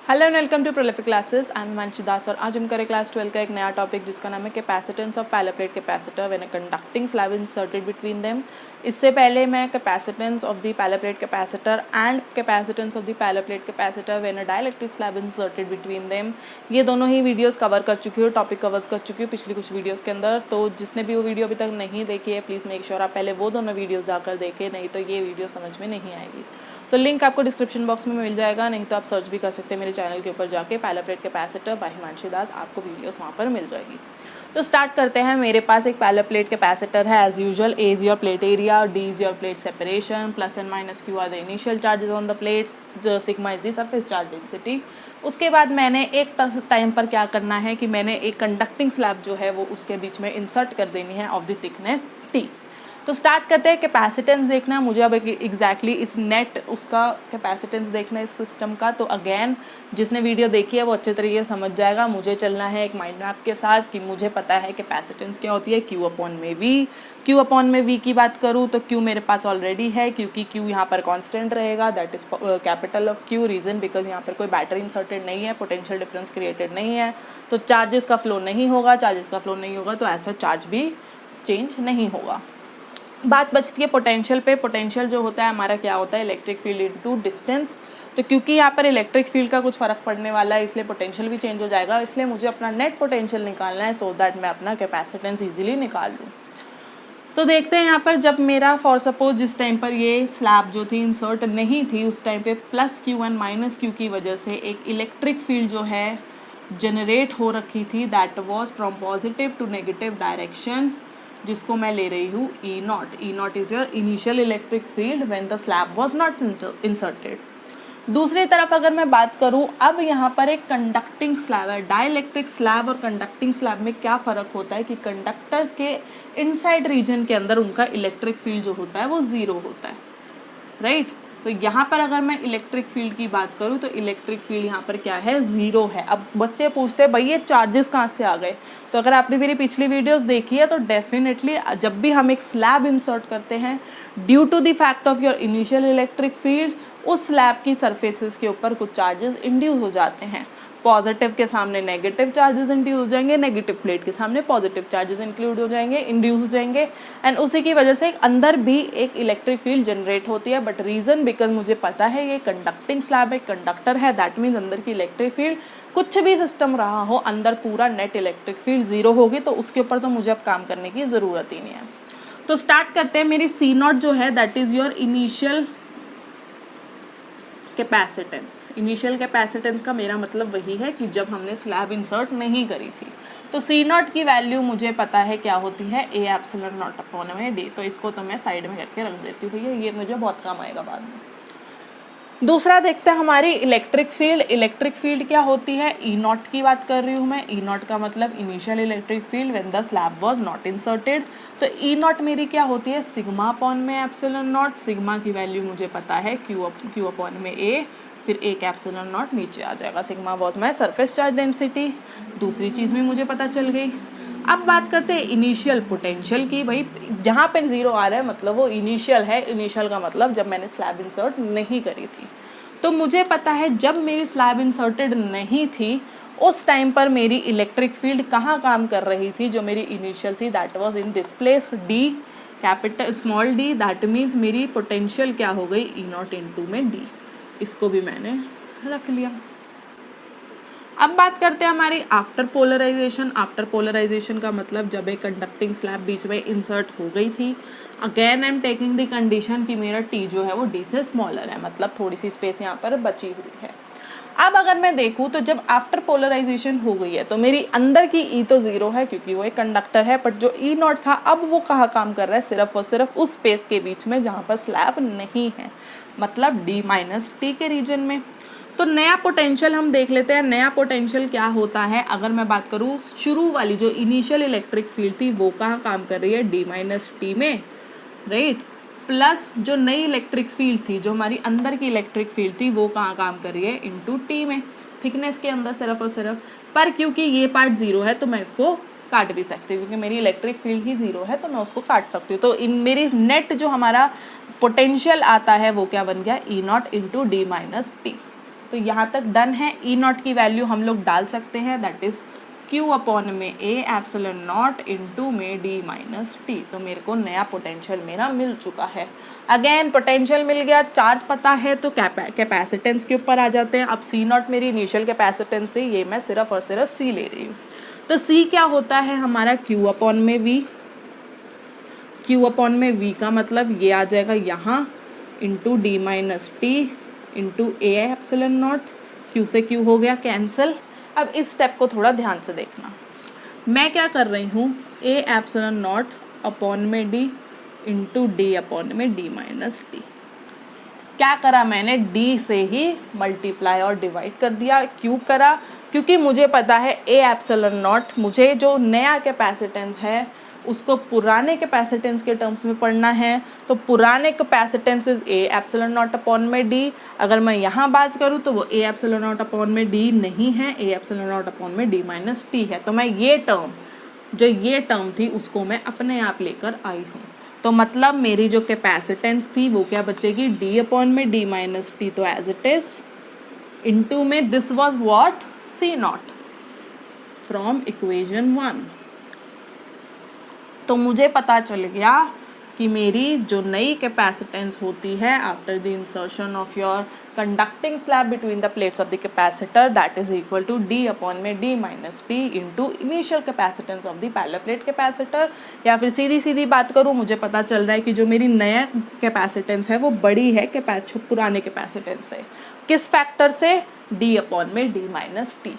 Hello and welcome to prolific classes. I am Himanshu Das और आज हम करें क्लास 12 का एक नया टॉपिक जिसका नाम है capacitance of parallel plate capacitor when a conducting slab inserted between them. इससे पहले मैं capacitance of the parallel plate capacitor and capacitance of the parallel plate capacitor when a dielectric slab inserted between them, ये दोनों ही videos cover कर चुकी हूँ, topic cover कर चुकी हूँ पिछली कुछ वीडियोस के अंदर। तो जिसने भी वो वीडियो अभी तक नहीं देखी है प्लीज़ मेक श्योर आप पहले वो दोनों वीडियोज़ जाकर देखें, नहीं तो ये वीडियो समझ में नहीं आएगी। तो लिंक आपको डिस्क्रिप्शन बॉक्स में मिल जाएगा, नहीं तो आप सर्च भी कर सकते हैं मेरे चैनल के ऊपर जाके parallel plate capacitor by Himanshu Das, आपको वीडियोस वहाँ पर मिल जाएगी। तो स्टार्ट करते हैं। मेरे पास एक पैरेलल प्लेट कैपेसिटर है as usual. A is your plate area, D is your plate separation, plus and minus Q are the initial charges on the plates, the sigma is the surface charge density. उसके बाद मैंने एक time पर क्या करना है कि मैंने एक कंडक्टिंग स्लैब जो है वो उसके बीच में इंसर्ट कर देनी है ऑफ द थिकनेस टी। तो स्टार्ट करते हैं। कैपेसिटेंस देखना है मुझे अब एग्जैक्टली इस नेट उसका कैपेसिटेंस देखना है इस सिस्टम का। तो अगेन जिसने वीडियो देखी है वो अच्छे तरीके से समझ जाएगा। मुझे चलना है एक माइंड मैप के साथ कि मुझे पता है कैपेसिटेंस क्या होती है, क्यू अपॉन में वी। क्यू अपॉन में वी की बात करूँ तो क्यू मेरे पास ऑलरेडी है क्योंकि क्यू यहाँ पर कॉन्स्टेंट रहेगा, that is capital of Q. Reason because यहाँ पर कोई बैटरी इंसर्टेड नहीं है, पोटेंशियल डिफरेंस क्रिएटेड नहीं है, तो चार्जेस का फ्लो नहीं होगा। चार्जेस का फ्लो नहीं होगा तो ऐसा चार्ज भी चेंज नहीं होगा। बात बचती है पोटेंशियल पे। पोटेंशियल जो होता है हमारा क्या होता है, इलेक्ट्रिक फील्ड इनटू डिस्टेंस। तो क्योंकि यहाँ पर इलेक्ट्रिक फील्ड का कुछ फ़र्क पड़ने वाला है इसलिए पोटेंशियल भी चेंज हो जाएगा, इसलिए मुझे अपना नेट पोटेंशियल निकालना है सो दैट मैं अपना कैपेसिटेंस इजीली निकाल लूँ। तो देखते हैं यहाँ पर जब मेरा फॉर सपोज जिस टाइम पर ये स्लैब जो थी इंसर्ट नहीं थी उस टाइम पे plus Q and minus Q की वजह से एक इलेक्ट्रिक फील्ड जो है जनरेट हो रखी थी, that was from positive to negative direction, जिसको मैं ले रही हूँ E naught. E naught is your initial electric field when the slab was not inserted. दूसरी तरफ अगर मैं बात करूँ, अब यहाँ पर एक कंडक्टिंग स्लैब है। डाइलेक्ट्रिक स्लैब और कंडक्टिंग स्लैब में क्या फ़र्क होता है कि कंडक्टर्स के इनसाइड रीजन के अंदर उनका इलेक्ट्रिक फील्ड जो होता है वो ज़ीरो होता है, राइट। तो यहाँ पर अगर मैं इलेक्ट्रिक फील्ड की बात करूँ तो इलेक्ट्रिक फील्ड यहाँ पर क्या है, ज़ीरो है। अब बच्चे पूछते हैं भाई ये चार्जेस कहाँ से आ गए। तो अगर आपने मेरी पिछली वीडियोस देखी है तो डेफिनेटली जब भी हम एक स्लैब इंसर्ट करते हैं due to the fact of your initial electric field, उस स्लैब की सरफेसेस के ऊपर कुछ चार्जेस इंड्यूस हो जाते हैं। पॉजिटिव के सामने नेगेटिव चार्जेस इंड्यूस हो जाएंगे, नेगेटिव प्लेट के सामने पॉजिटिव चार्जेस इंक्लूड हो जाएंगे, इंड्यूस हो जाएंगे, एंड उसी की वजह से अंदर भी एक इलेक्ट्रिक फील्ड जनरेट होती है। बट रीज़न बिकॉज मुझे पता है ये कंडक्टिंग स्लैब एक कंडक्टर है, दैट मीन्स अंदर की इलेक्ट्रिक फील्ड कुछ भी सिस्टम रहा हो अंदर पूरा नेट इलेक्ट्रिक फील्ड ज़ीरो होगी, तो उसके ऊपर तो मुझे अब काम करने की ज़रूरत ही नहीं है। तो स्टार्ट करते हैं। मेरी सी नॉट जो है that is your initial capacitance. Initial capacitance का मेरा मतलब वही है कि जब हमने स्लैब इंसर्ट नहीं करी थी। तो सी नॉट की वैल्यू मुझे पता है क्या होती है, ए एप्सिलॉन नॉट अपॉन में डी। तो इसको तो मैं साइड में करके रख देती हूँ भैया, ये मुझे बहुत काम आएगा बाद में। दूसरा देखते हैं हमारी इलेक्ट्रिक फील्ड। इलेक्ट्रिक फील्ड क्या होती है, ई नॉट की बात कर रही हूँ मैं। ई नॉट का मतलब initial electric field when the slab was not inserted. तो ई नॉट मेरी क्या होती है, सिग्मा अपॉन में एप्सिलॉन नॉट। सिग्मा की वैल्यू मुझे पता है क्यू अपॉन में ए, फिर एक एप्सिलॉन नॉट नीचे आ जाएगा। Sigma was my surface charge density. दूसरी चीज़ भी मुझे पता चल गई। अब बात करते हैं इनिशियल पोटेंशियल की। भाई जहाँ पे ज़ीरो आ रहा है मतलब वो इनिशियल है। इनिशियल का मतलब जब मैंने स्लैब इंसर्ट नहीं करी थी। तो मुझे पता है जब मेरी स्लैब इंसर्टेड नहीं थी उस टाइम पर मेरी इलेक्ट्रिक फील्ड कहाँ काम कर रही थी, जो मेरी इनिशियल थी that was in this place, D capital small D. That means मेरी पोटेंशियल क्या हो गई, ई नॉट इंटू में डी। इसको भी मैंने रख लिया। अब बात करते हैं हमारी आफ्टर पोलराइजेशन। आफ्टर पोलराइजेशन का मतलब जब एक कंडक्टिंग स्लैब बीच में इंसर्ट हो गई थी, again I am taking the condition कि मेरा टी जो है वो डी से स्मॉलर है, मतलब थोड़ी सी स्पेस यहाँ पर बची हुई है। अब अगर मैं देखूँ तो जब आफ्टर पोलराइजेशन हो गई है तो मेरी अंदर की ई तो ज़ीरो है क्योंकि वो एक कंडक्टर है, बट जो ई नॉट था अब वो कहाँ काम कर रहा है, सिर्फ और सिर्फ उस स्पेस के बीच में जहाँ पर स्लैब नहीं है, मतलब डी माइनस टी के रीजन में। तो नया पोटेंशियल हम देख लेते हैं। नया पोटेंशियल क्या होता है, अगर मैं बात करूँ शुरू वाली जो इनिशियल इलेक्ट्रिक फील्ड थी वो कहाँ काम कर रही है, डी माइनस टी में, राइट। प्लस जो नई इलेक्ट्रिक फील्ड थी, जो हमारी अंदर की इलेक्ट्रिक फील्ड थी, वो कहाँ काम कर रही है, इनटू टी में, थिकनेस के अंदर सिर्फ और सिर्फ। पर क्योंकि ये पार्ट ज़ीरो है तो मैं इसको काट भी सकती हूँ, क्योंकि मेरी इलेक्ट्रिक फील्ड ही ज़ीरो है तो मैं उसको काट सकती हूँ। तो इन मेरी नेट जो हमारा पोटेंशियल आता है वो क्या बन गया, E naught into d minus T. तो यहाँ तक डन है। ई नॉट की वैल्यू हम लोग डाल सकते हैं, दैट इज़ क्यू अपॉन में ए एप्सिलॉन नॉट इंटू में डी माइनस टी। तो मेरे को नया पोटेंशियल मेरा मिल चुका है। अगेन पोटेंशियल मिल गया, चार्ज पता है तो कैपेसिटेंस के ऊपर आ जाते हैं। अब सी नॉट मेरी इनिशियल कैपेसिटेंस थी, ये मैं सिर्फ और सिर्फ सी ले रही हूँ। तो सी क्या होता है हमारा क्यू अपॉन में वी। क्यू अपॉन में वी का मतलब ये आ जाएगा यहाँ into d minus t into A epsilon not. Q से क्यू हो गया कैंसिल। अब इस स्टेप को थोड़ा ध्यान से देखना। मैं क्या कर रही हूँ, ए एप्सिलॉन नॉट अपॉन में डी इंटू डी अपॉन में डी माइनस टी। क्या करा मैंने, डी से ही मल्टीप्लाई और डिवाइड कर दिया। क्यों करा, क्योंकि मुझे पता है ए एप्सिलॉन नॉट, मुझे जो नया कैपेसिटेंस है उसको पुराने कैपेसिटेंस के टर्म्स में पढ़ना है। तो पुराने capacitance is A epsilon not upon में डी। अगर मैं यहाँ बात करूँ तो वो ए एप्सिलॉन नॉट अपॉन में डी नहीं है, ए एप्सिलॉन नॉट अपॉन में डी माइनस टी है। तो मैं ये टर्म थी उसको मैं अपने आप लेकर आई हूँ। तो मतलब मेरी जो कैपेसिटेंस थी वो क्या बचेगी, डी अपॉन में डी माइनस टी, तो एज इट इज इनटू में this was what, C nought from equation 1। तो मुझे पता चल गया कि मेरी जो नई कैपेसिटेंस होती है after the insertion of your conducting slab between the plates of the capacitor, that is equal to d upon में D minus t into initial capacitance of the parallel plate capacitor. या फिर सीधी सीधी बात करूँ, मुझे पता चल रहा है कि जो मेरी नया कैपेसिटेंस है वो बड़ी है पुराने कैपेसिटेंस से। किस फैक्टर से, डी अपॉन में डी माइनस टी।